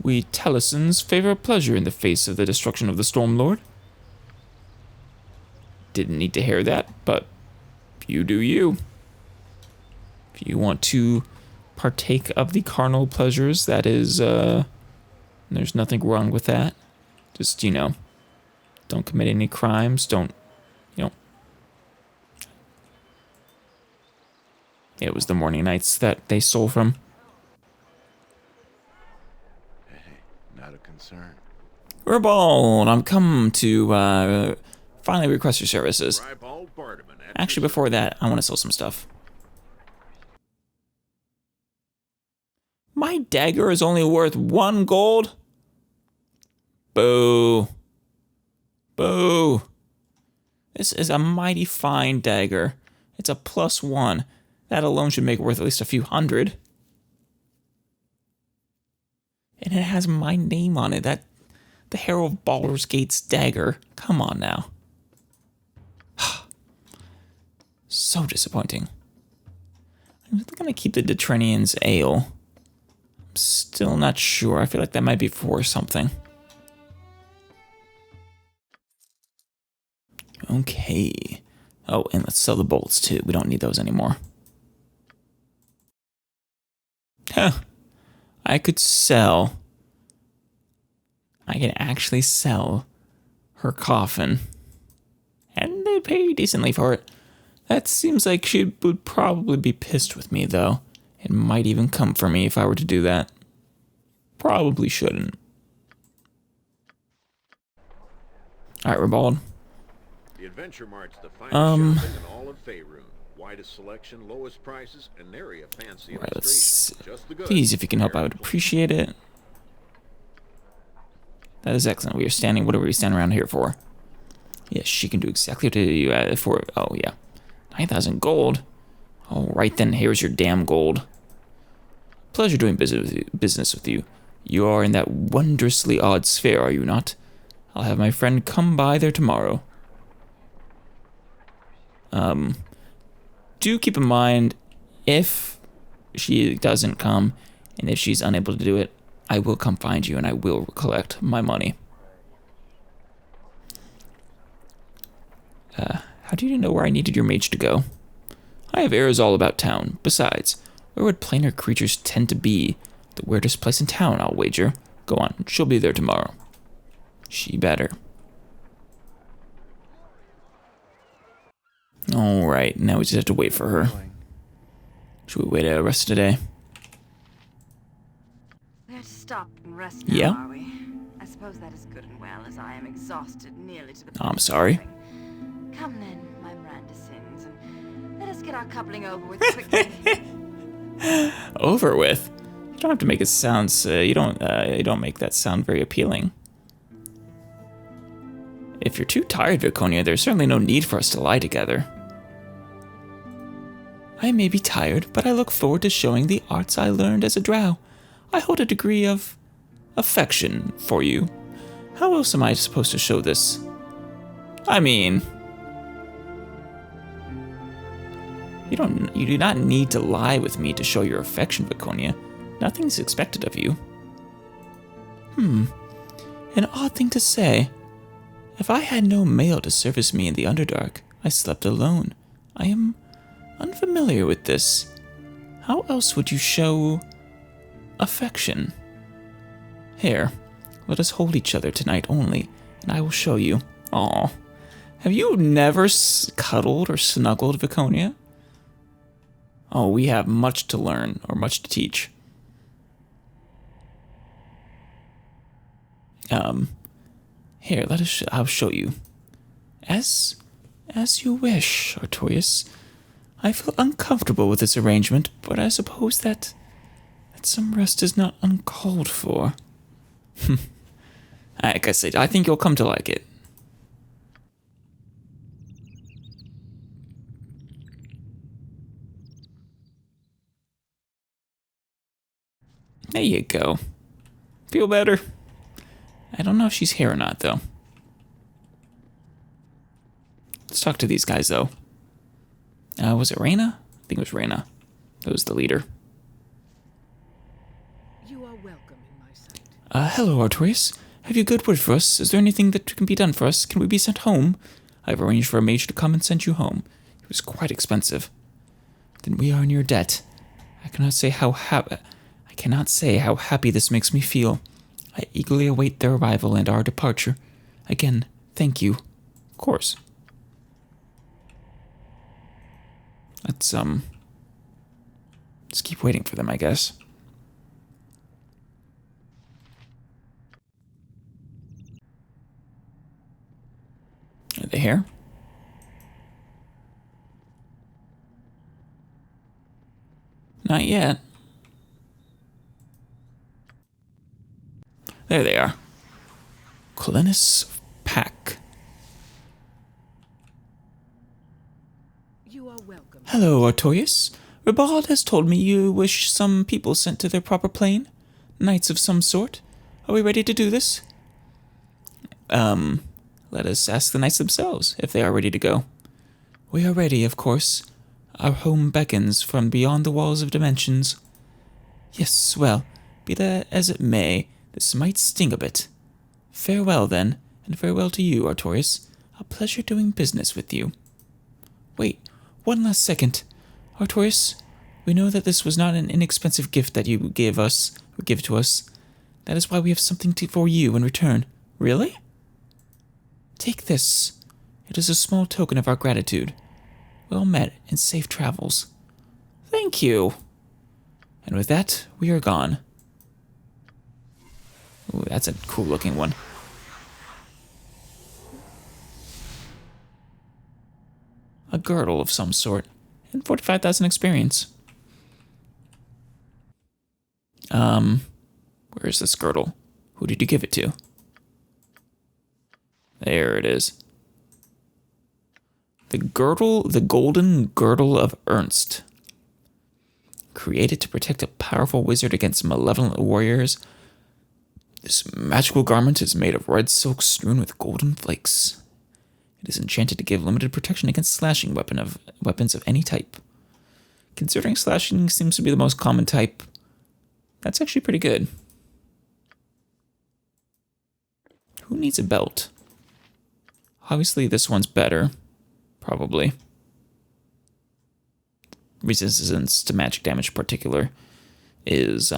S1: We Talisons favor pleasure in the face of the destruction of the Stormlord. Didn't need to hear that, but you do you. If you want to partake of the carnal pleasures, that is, there's nothing wrong with that. Just, you know, don't commit any crimes, don't, you know. It was the Morning Knights that they stole from.
S4: Hey, not a concern.
S1: Ribald, I'm come to finally request your services. Actually, before that, I want to sell some stuff. My dagger is only worth 1 gold? Boo. Boo. This is a mighty fine dagger. It's a +1. That alone should make it worth at least a few hundred. And it has my name on it. That the Herald of Baldur's Gate's dagger. Come on now. So disappointing. I'm gonna keep the Detrenian's ale. I'm still not sure. I feel like that might be for something. Okay. Oh, and let's sell the bolts too. We don't need those anymore. Huh. I could actually sell her coffin. And they'd pay decently for it. That seems like she would probably be pissed with me, though. It might even come for me if I were to do that. Probably shouldn't. Alright, Ribald.
S10: The Adventure Mart's the finest shopping in all of Faerun. Widest selection, lowest prices, and nary a fancy
S1: Right, let's
S10: illustration. Just the goods.
S1: please, if you can help, I would appreciate it. That is excellent. We are standing. What are we standing around here for? Yes, she can do exactly what you for. Oh yeah, 9,000 gold. All right then, here's your damn gold. Pleasure doing business with you. You are in that wondrously odd sphere, are you not? I'll have my friend come by there tomorrow. Do keep in mind, if she doesn't come, and if she's unable to do it, I will come find you and I will collect my money. How do you know where I needed your mage to go? I have errors all about town. Besides, where would planar creatures tend to be? The weirdest place in town, I'll wager. Go on, she'll be there tomorrow. She better. Alright, now we just have to wait for her. Should we wait the rest of the day?
S2: We have to stop and rest now,
S1: Yeah.
S2: are we? I suppose that is good and well, as I am exhausted nearly to the point
S1: I'm
S2: of
S1: sorry.
S2: stopping. Come then, my Mirandasins, and let us get our coupling over with quickly.
S1: Over with? You don't have to make it sound. You don't make that sound very appealing. If you're too tired, Viconia, there's certainly no need for us to lie together. I may be tired, but I look forward to showing the arts I learned as a drow. I hold a degree of affection for you. How else am I supposed to show this? I mean, you do not need to lie with me to show your affection, Viconia. Nothing's expected of you. An odd thing to say. If I had no male to service me in the Underdark, I slept alone. I am unfamiliar with this. How else would you show affection? Here, let us hold each other tonight only, and I will show you. Aw, have you never cuddled or snuggled, Viconia? Oh, we have much to learn, or much to teach. Here, I'll show you. As you wish, Artorias. I feel uncomfortable with this arrangement, but I suppose that some rest is not uncalled for. Like I said, I think you'll come to like it. There you go. Feel better? I don't know if she's here or not, though. Let's talk to these guys, though. Was it Reyna? I think it was Reyna. That was the leader.
S11: You are welcome in my sight.
S1: Hello, Artorias. Have you a good word for us? Is there anything that can be done for us? Can we be sent home? I've arranged for a mage to come and send you home. It was quite expensive. Then we are in your debt. I cannot say how happy this makes me feel. I eagerly await their arrival and our departure. Again, thank you. Of course. Let's just keep waiting for them, I guess. Are they here? Not yet. There they are. Colinus Pack.
S11: You are welcome.
S1: Hello, Artorias. Ribald has told me you wish some people sent to their proper plane. Knights of some sort. Are we ready to do this? Let us ask the knights themselves if they are ready to go. We are ready, of course. Our home beckons from beyond the walls of dimensions. Yes, well, be that as it may, this might sting a bit. Farewell, then, and farewell to you, Artorias. A pleasure doing business with you. Wait, one last second. Artorias, we know that this was not an inexpensive gift that you give to us. That is why we have something for you in return. Really? Take this. It is a small token of our gratitude. Well met and safe travels. Thank you. And with that, we are gone. Ooh, that's a cool looking one. A girdle of some sort. And 45,000 experience. Where is this girdle? Who did you give it to? There it is. The golden girdle of Ernst. Created to protect a powerful wizard against malevolent warriors, this magical garment is made of red silk strewn with golden flakes. It is enchanted to give limited protection against slashing weapons of any type. Considering slashing seems to be the most common type, that's actually pretty good. Who needs a belt? Obviously this one's better. Probably. Resistance to magic damage in particular is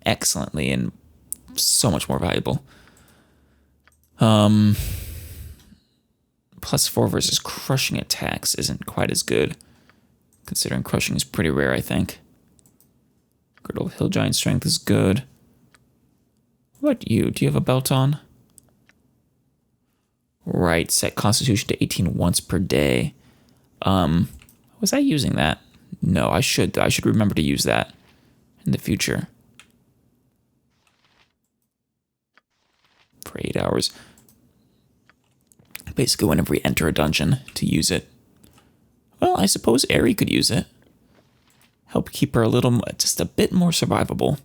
S1: excellently and so much more valuable. +4 versus crushing attacks isn't quite as good, considering crushing is pretty rare, I think. Girdle Hill Giant Strength is good. What about you? Do you have a belt on? Right, set Constitution to 18 once per day. Was I using that? No, I should remember to use that in the future. For 8 hours. Basically whenever we enter a dungeon to use it. Well, I suppose Aerie could use it. Help keep her just a bit more survivable.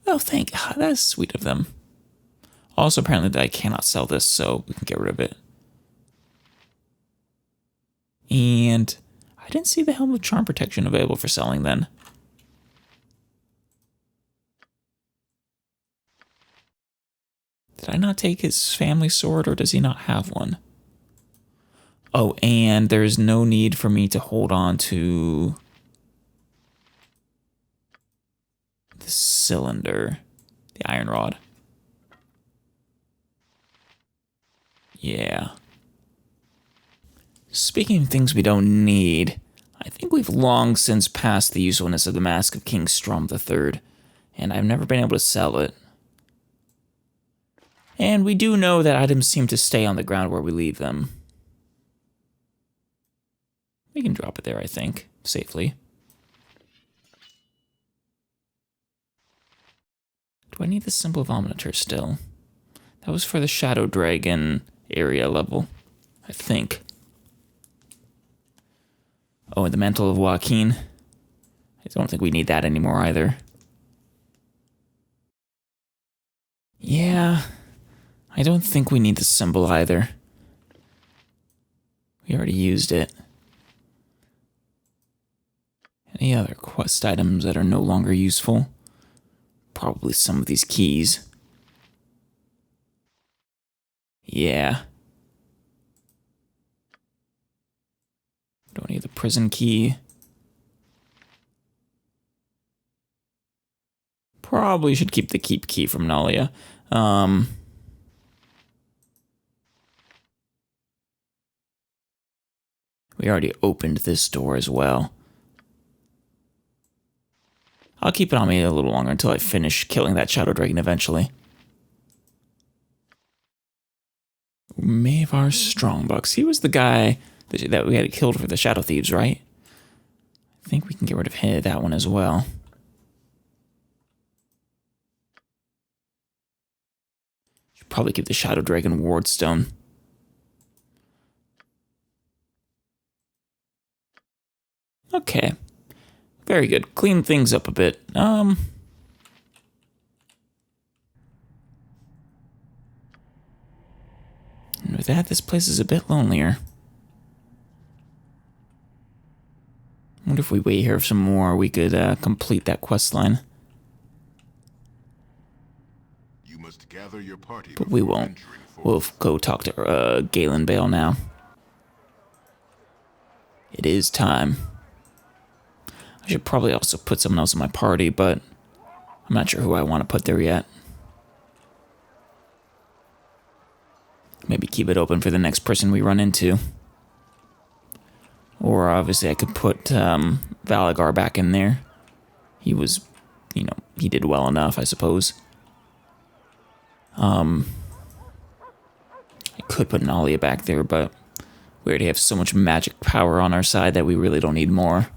S1: Oh, that's sweet of them. Also, apparently I cannot sell this, so we can get rid of it. And I didn't see the Helm of Charm Protection available for selling then. Did I not take his family sword, or does he not have one? Oh, and there's no need for me to hold on to the cylinder, the iron rod. Yeah. Speaking of things we don't need, I think we've long since passed the usefulness of the Mask of King Strom III, and I've never been able to sell it. And we do know that items seem to stay on the ground where we leave them. We can drop it there, I think, safely. Do I need the Symbol of Omniture still? That was for the Shadow Dragon area level, I think. Oh, and the Mantle of Joaquin. I don't think we need that anymore either. Yeah, I don't think we need the symbol either. We already used it. Any other quest items that are no longer useful? Probably some of these keys. Yeah. the prison key. Probably should keep the keep key from Nalia. We already opened this door as well. I'll keep it on me a little longer until I finish killing that Shadow Dragon eventually. Mavar Strongbucks. He was the guy that we had killed for the Shadow Thieves, right? I think we can get rid of that one as well. Should probably keep the Shadow Dragon Wardstone. Okay. Very good. Clean things up a bit. And with that, this place is a bit lonelier. I wonder if we wait here some more, we could complete that quest line.
S8: You must gather your party,
S1: but we won't. We'll go talk to Galen Bale now. It is time. I should probably also put someone else in my party, but I'm not sure who I want to put there yet. Maybe keep it open for the next person we run into. Or obviously I could put Valagar back in there. He was, he did well enough, I suppose. I could put Nalia back there, but we already have so much magic power on our side that we really don't need more.